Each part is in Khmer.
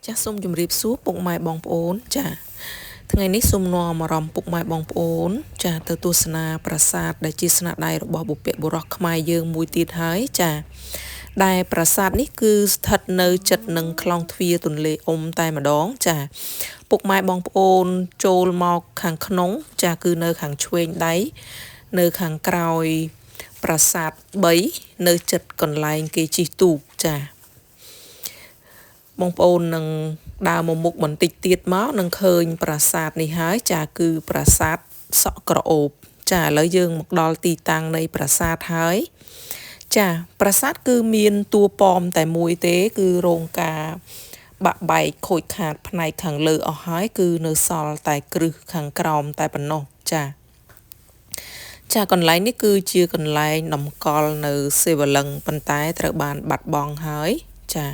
ចាសសូមជម្រាបសួរពុកម៉ែបងប្អូនចាថ្ងៃនេះសូមនាំអារម្មណ៍ពុកម៉ែបងប្អូនចាទៅទស្សនាប្រាសាទដែលជាស្នាដៃរបស់បុព្វបុរសខ្មែរយើងមួយទៀតហើយចាដែលប្រាសាទនេះគឺស្ថិតនៅជិតនឹងខ្លងទ្វារទន្លេអ៊ុំតែម្ដងចាពុកម៉ែបងប្អូនចូលមកខាងក្នុងចាគឺនៅខាងឆ្វេងដៃនៅខាងក្រោយប្រាសាទ3នៅជិតកន្លែងគេជិះទូកចាបងប្អូននឹងដើរមកមុខបន្តិចទៀតមកនឹងឃើញប្រាសាទនេះហើយចាគឺប្រាសាទសក់ក្រអូបចាឥឡូវយើងមកដល់ទីតាំងនៃប្រាសាទហើយចាប្រាសាទគឺមានតួប៉មតែមួយទេគឺរងការបាក់បែកខូចខាតផ្នែកខាងលើអស់ហើយគឺនៅសល់តែគ្រឹះខាងក្រោមតែប៉ុណ្ណោះចាកន្លែងនេះគឺជាកន្លែងតម្កល់នៅសិវលិង្គប៉ុន្តែត្រូវបានបាត់បង់ហើយចា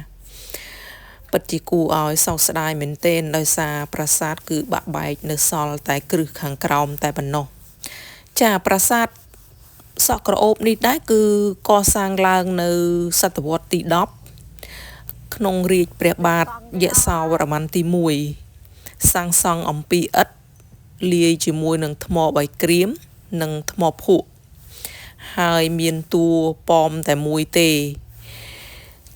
ពិតជាគួរឲ្យសោកស្ដាយមែនទែនដោយសារប្រាសាទគឺបាក់បែកនៅសល់តែគ្រឹះខាងក្រោមតែប៉ុណ្ណោះចាប្រាសាទសក់ក្រអូបនេះដែរគឺកសាងឡើងនៅសតវត្សទី10ក្នុងរាជ្យព្រះបាទយសោវរ្ម័នទី1សាងសង់អំពីឥដ្ឋលាយជាមួយនឹងថ្មបាយក្រៀមនិងថ្មភក់ហើយមានតួប៉មតែមួយទេ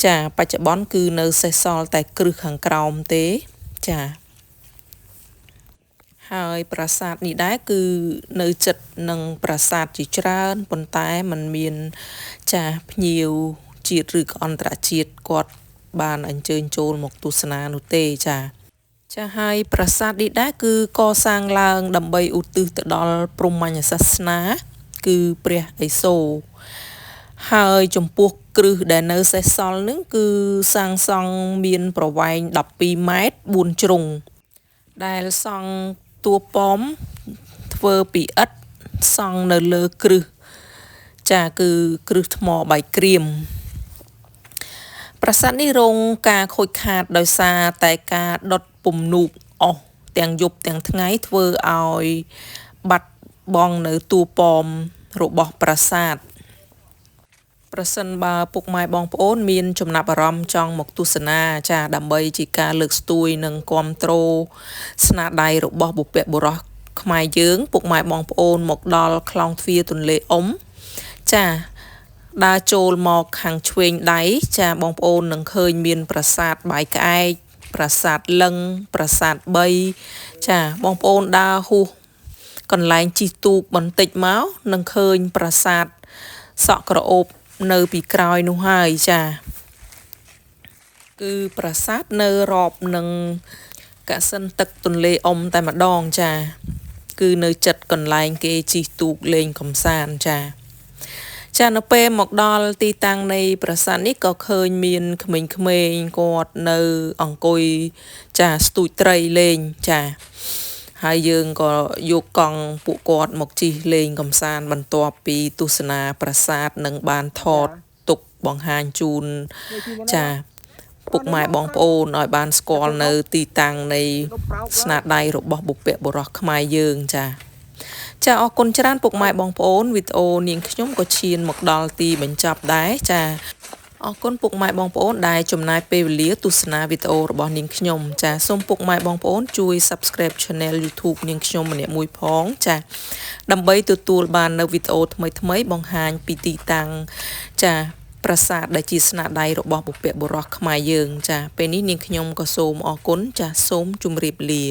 ចាបច្ចុប្បន្នគឺនៅសេសសល់តែគ្រឹះខាងក្រោមទេចាហើយប្រាសាទនេះដែរគឺនៅជិតនឹងប្រាសាទជាច្រើនប៉ុន្តែมันមានចាភ្ញៀវជាតិឬក៏អន្តរជាតិគាត់បានអញ្ជើញចូលមកទស្សនានោះទេចាហើយប្រាសាទនេះដែរគឺកសាងឡើងដើម្បីឧទ្ទិសទៅដល់ព្រហ្មញ្ញសាសនាគឺព្រះឥសូរហើយចំពោះគ្រឹះដែលនៅសេសសល់នឹងគឺសាងសង់មានប្រវែង12ម៉ែត្រ4ជ្រុងដែលសង់តួប៉មធ្វើពីឥដ្ឋសង់នៅលើគ្រឹះចាគឺគ្រឹះថ្មបាយក្រៀមប្រាសាទនេះរងការខូចខាតដោយសារតែការដុតពំនូកអស់ទាំងយប់ទាំងថ្ងៃធ្វើឲ្យបាត់បង់នៅតួប៉មរបស់ប្រាសាទប្រសិនបើពុកម៉ែបងប្អូនមានចំណាប់អារម្មណ៍ចង់មកទស្សនាចាដើម្បីជាការលើកស្ទួយនិងគាំទ្រស្នាដៃរបស់បុព្វបុរសខ្មែរយើងពុកម៉ែបងប្អូនមកដល់ខ្លងទ្វារទន្លេអ៊ុំចាដើរចូលមកខាងឆ្វេងដៃចាបងប្អូននឹងឃើញមានប្រាសាទបាយក្អែកប្រាសាទលឹងប្រាសាទ3ចាបងប្អូនដើរហួសកន្លែងជិះទូកបន្តិចមកនឹងឃើញប្រាសាទសក់ក្រអូបនៅពីក្រោយនោះហើយចាគឺប្រាសាទនៅរាប់នឹងកសិនទឹកទន្លេអ៊ុំតែម្ដងចាគឺនៅចិត្តកន្លែងគេជិះទូកលេងកំសាន្តចានៅពេលមកដល់ទីតាំងនៃប្រាសាទនេះក៏ឃើញមានក្មេងៗគាត់នៅអង្គុយចាស្ទូចត្រីលេងចាហើយយើងក៏យកកង់ពួកគាត់មកជិះលេងកំសាន្តបន្ទាប់ពីទស្សនាប្រាសាទនិងបានថតទុកបង្ហាញជូនចាពុកម៉ែបងប្អូនឲ្យបានស្គាល់នៅទីតាំងនៃស្នាដៃរបស់បុព្វបុរសខ្មែរយើងចាអរគុណច្រើនពុកម៉ែបងប្អូនវីដេអូនាងខ្ញុំក៏ឈានមកដល់ទីបញ្ចប់ដែរចាអរគុណពុកម៉ែបងប្អូនដែលចំណាយពេលវេលាទស្សនាវីដេអូរបស់នាងខ្ញុំចាសូមពុកម៉ែបងប្អូនជួយ Subscribe Channel YouTube នាងខ្ញុំម្នាក់មួយផងចាដើម្បីទទួលបាននៅវីដេអូថ្មីៗបង្ហាញពីទីតាំងចាប្រាសាទដែលជាស្នាដៃរបស់បុព្វបុរសខ្មែរយើងចាពេលនេះនាងខ្ញុំក៏សូមអរគុណចាសូមជម្រាបលា